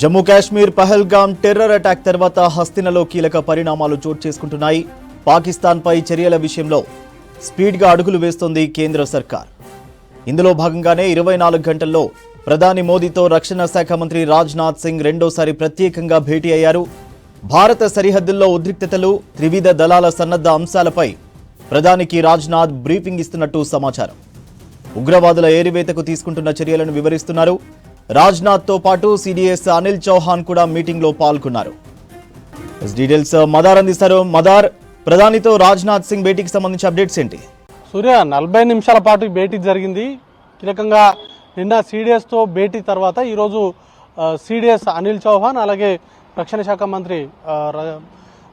Jammu Kashmir Pahalgam terror attack తర్వాత హస్తినలో కీలక పరిణామాలు చోటు చేసుకుంటున్నాయి. పాకిస్తాన్పై చర్యల విషయంలో స్పీడ్గా అడుగులు వేస్తోంది కేంద్ర సర్కార్. ఇందులో భాగంగానే 24 గంటల్లో ప్రధాని మోదీతో రక్షణ శాఖ మంత్రి రాజ్నాథ్ సింగ్ రెండోసారి ప్రత్యేకంగా భేటీ అయ్యారు. భారత సరిహద్దుల్లో ఉద్రిక్తతలు, త్రివిధ దళాల సన్నద్ధ అంశాలపై ప్రధానికి రాజ్నాథ్ బ్రీఫింగ్ ఇస్తున్నట్టు సమాచారం. ఉగ్రవాదుల ఏరివేతకు తీసుకుంటున్న చర్యలను వివరిస్తున్నారు. రాజ్నాథ్ తో పాటు సిడిఎస్ అనిల్ చౌహాన్ కూడా మీటింగ్ లో పాల్గొన్నారు. డీటెయిల్స్ మదార్ అందిస్తారు. మదార్, ప్రధానితో రాజ్నాథ్ సింగ్ భేటీకి సంబంధించి అప్డేట్స్ ఏంటి? సూర్య, 40 నిమిషాల పాటు భేటీ జరిగింది. కీలకంగా నిన్న సిడిఎస్ తో భేటీ తర్వాత ఈరోజు సిడిఎస్ అనిల్ చౌహాన్ అలాగే రక్షణ శాఖ మంత్రి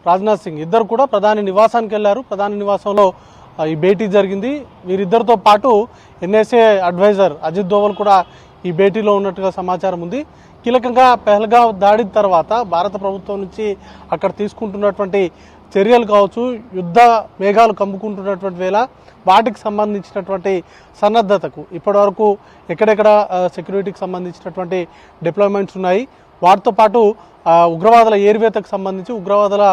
రాజ్నాథ్ సింగ్ ఇద్దరు కూడా ప్రధాని నివాసానికి వెళ్లారు. ప్రధాని నివాసంలో ఈ భేటీ జరిగింది. వీరిద్దరితో పాటు ఎన్ఎస్ఏ అడ్వైజర్ అజిత్ దోవల్ కూడా ఈ భేటీలో ఉన్నట్టుగా సమాచారం ఉంది. కీలకంగా పహల్గావ్ దాడి తర్వాత భారత ప్రభుత్వం నుంచి అక్కడ తీసుకుంటున్నటువంటి చర్యలు కావచ్చు, యుద్ధ మేఘాలు కమ్ముకుంటున్నటువంటి వేళ వాటికి సంబంధించినటువంటి సన్నద్ధతకు ఇప్పటి వరకు ఎక్కడెక్కడ సెక్యూరిటీకి సంబంధించినటువంటి డిప్లాయ్మెంట్స్ ఉన్నాయి, వాటితో పాటు ఉగ్రవాదుల ఏరివేతకు సంబంధించి ఉగ్రవాదుల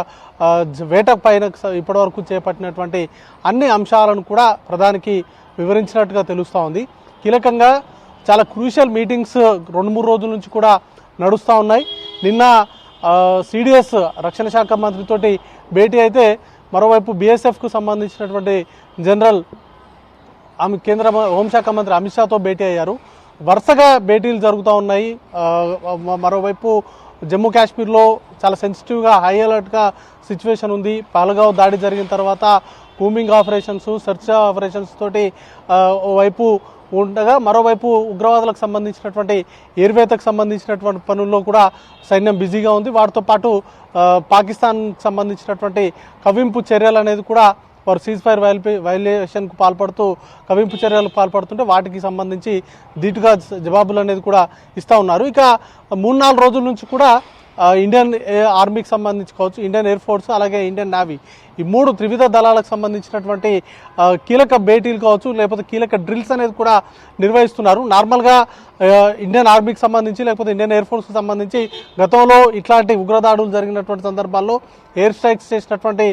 వేట పైన ఇప్పటి వరకు చేపట్టినటువంటి అన్ని అంశాలను కూడా ప్రధానికి వివరించినట్టుగా తెలుస్తూ ఉంది. కీలకంగా చాలా క్రూషియల్ మీటింగ్స్ 2-3 రోజుల నుంచి కూడా నడుస్తూ ఉన్నాయి. నిన్న సిడిఎస్ రక్షణ శాఖ మంత్రితోటి భేటీ అయితే, మరోవైపు బీఎస్ఎఫ్కు సంబంధించినటువంటి జనరల్ కేంద్ర హోంశాఖ మంత్రి అమిత్ షాతో భేటీ అయ్యారు. వరుసగా భేటీలు జరుగుతూ ఉన్నాయి. మరోవైపు జమ్మూ కాశ్మీర్లో చాలా సెన్సిటివ్గా, హై అలర్ట్గా సిచ్యువేషన్ ఉంది. పహల్గావ్ దాడి జరిగిన తర్వాత కూంబింగ్ ఆపరేషన్స్, సెర్చ్ ఆపరేషన్స్ తోటి వైపు ఉండగా, మరోవైపు ఉగ్రవాదులకు సంబంధించినటువంటి ఏర్వేతకు సంబంధించినటువంటి పనుల్లో కూడా సైన్యం బిజీగా ఉంది. వాటితో పాటు పాకిస్తాన్కి సంబంధించినటువంటి కవింపు చర్యలు అనేది కూడా వారు సీజ్ ఫైర్ వైలేషన్కు పాల్పడుతూ కవింపు చర్యలకు పాల్పడుతుంటే వాటికి సంబంధించి ధీటుగా జవాబులు అనేది కూడా ఇస్తూ ఉన్నారు. ఇక 3-4 రోజుల నుంచి కూడా ఇండియన్ ఆర్మీకి సంబంధించి కావచ్చు, ఇండియన్ ఎయిర్ ఫోర్స్ అలాగే ఇండియన్ నేవీ, ఈ 3 త్రివిధ దళాలకు సంబంధించినటువంటి కీలక భేటీలు కావచ్చు, లేకపోతే కీలక డ్రిల్స్ అనేది కూడా నిర్వహిస్తున్నారు. నార్మల్గా ఇండియన్ ఆర్మీకి సంబంధించి లేకపోతే ఇండియన్ ఎయిర్ ఫోర్స్కి సంబంధించి గతంలో ఇట్లాంటి ఉగ్రదాడులు జరిగినటువంటి సందర్భాల్లో ఎయిర్ స్ట్రైక్స్ చేసినటువంటి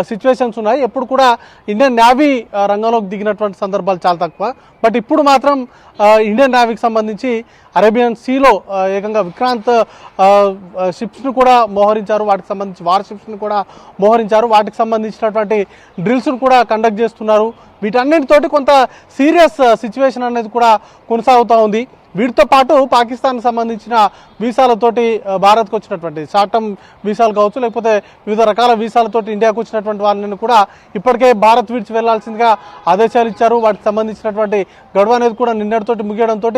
సిచ్యువేషన్స్ ఉన్నాయి. ఎప్పుడు కూడా ఇండియన్ నేవీ రంగంలోకి దిగినటువంటి సందర్భాలు చాలా తక్కువ. బట్ ఇప్పుడు మాత్రం ఇండియన్ నేవీకి సంబంధించి అరేబియన్ సీలో ఏకంగా విక్రాంత్ షిప్స్ను కూడా మోహరించారు. వాటికి సంబంధించి వార్ షిప్స్ను కూడా మోహరించారు. వాటికి సంబంధించినటువంటి డ్రిల్స్ను కూడా కండక్ట్ చేస్తున్నారు. వీటన్నిటితోటి కొంత సీరియస్ సిచ్యువేషన్ అనేది కూడా కొనసాగుతూ ఉంది. వీటితో పాటు పాకిస్తాన్కి సంబంధించిన వీసాలతోటి భారత్కు వచ్చినటువంటి షార్ట్ టర్మ్ వీసాలు కావచ్చు, లేకపోతే వివిధ రకాల వీసాలతోటి ఇండియాకు వచ్చినటువంటి వాళ్ళని కూడా ఇప్పటికే భారత్ విడిచి వెళ్లాల్సిందిగా ఆదేశాలు ఇచ్చారు. వాటికి సంబంధించినటువంటి గడువు అనేది కూడా నిన్నటితోటి ముగియడంతో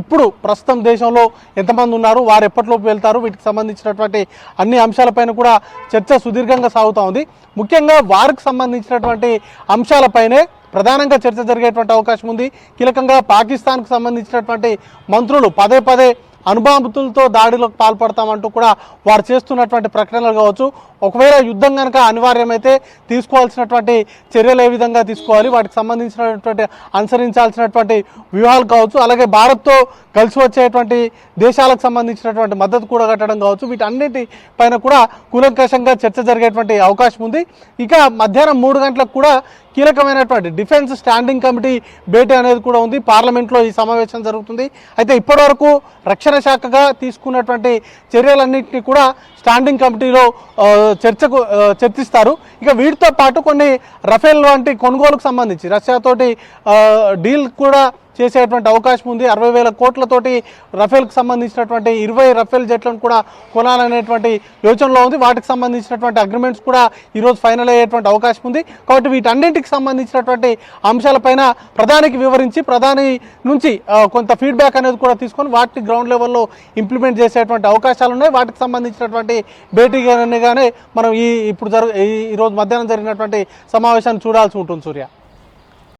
ఇప్పుడు ప్రస్తుతం దేశంలో ఎంతమంది ఉన్నారు, వారు ఎప్పటిలోపు వెళ్తారు, వీటికి సంబంధించినటువంటి అన్ని అంశాలపైన కూడా చర్చ సుదీర్ఘంగా సాగుతూ ఉంది. ముఖ్యంగా వారికి సంబంధించినటువంటి అంశాలపైనే ప్రధానంగా చర్చ జరిగేటువంటి అవకాశం ఉంది. కీలకంగా పాకిస్తాన్కు సంబంధించినటువంటి మంత్రులు పదే అణుబాంబులతో దాడిలోకి పాల్పడతామంటూ కూడా వారు చేస్తున్నటువంటి ప్రకటనలు కావచ్చు, ఒకవేళ యుద్ధం కనుక అనివార్యమైతే తీసుకోవాల్సినటువంటి చర్యలు ఏ విధంగా తీసుకోవాలి, వాటికి సంబంధించినటువంటి అనుసరించాల్సినటువంటి వ్యూహాలు కావచ్చు, అలాగే భారత్తో కలిసి వచ్చేటువంటి దేశాలకు సంబంధించినటువంటి మద్దతు కూడా కట్టడం కావచ్చు, వీటన్నిటి పైన కూడా కూలంకషంగా చర్చ జరిగేటువంటి అవకాశం ఉంది. ఇక మధ్యాహ్నం 3 గంటలకు కూడా కీలకమైనటువంటి డిఫెన్స్ స్టాండింగ్ కమిటీ భేటీ అనేది కూడా ఉంది. పార్లమెంట్లో ఈ సమావేశం జరుగుతుంది. అయితే ఇప్పటివరకు రక్షణ శాఖగా తీసుకున్నటువంటి చర్యలన్నింటినీ కూడా స్టాండింగ్ కమిటీలో చర్చిస్తారు. ఇక వీటితో పాటు కొన్ని రఫేల్ వంటి కొనుగోలుకు సంబంధించి రష్యాతోటి డీల్ కూడా చేసేటువంటి అవకాశం ఉంది. 60,000 కోట్లతోటి రఫేల్కి సంబంధించినటువంటి 20 రఫేల్ జెట్లను కూడా కొనాలనేటువంటి యోచనలో ఉంది. వాటికి సంబంధించినటువంటి అగ్రిమెంట్స్ కూడా ఈరోజు ఫైనల్ అయ్యేటువంటి అవకాశం ఉంది. కాబట్టి వీటన్నింటికి సంబంధించినటువంటి అంశాలపైన ప్రధానికి వివరించి ప్రధాని నుంచి కొంత ఫీడ్బ్యాక్ అనేది కూడా తీసుకొని వాటిని గ్రౌండ్ లెవెల్లో ఇంప్లిమెంట్ చేసేటువంటి అవకాశాలు ఉన్నాయి. వాటికి సంబంధించినటువంటి భేటీగానే మనం ఈరోజు మధ్యాహ్నం జరిగినటువంటి సమావేశాన్ని చూడాల్సి ఉంటుంది. సూర్య.